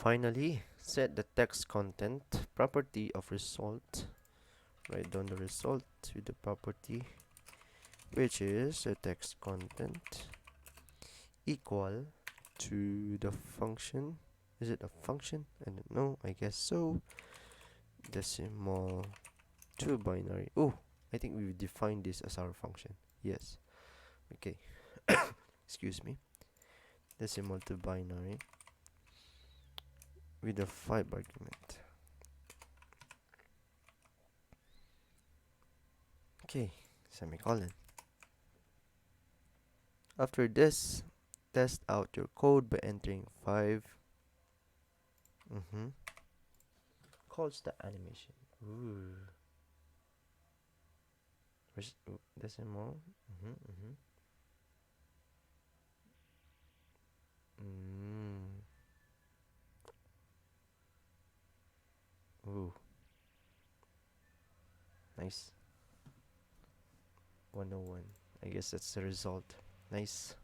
Finally, set the text content property of result. Write down the result with the property, which is the text content equal to the function. Is it a function? I don't know. I guess so. Decimal to binary. Oh, I think we defined this as our function. Yes. Okay. Excuse me. Decimal to binary with a 5 argument. Okay. Semicolon. After this, test out your code by entering 5. Calls the animation. Ooh. Decimal? Mm. Ooh. Nice. 101. I guess that's the result. Nice.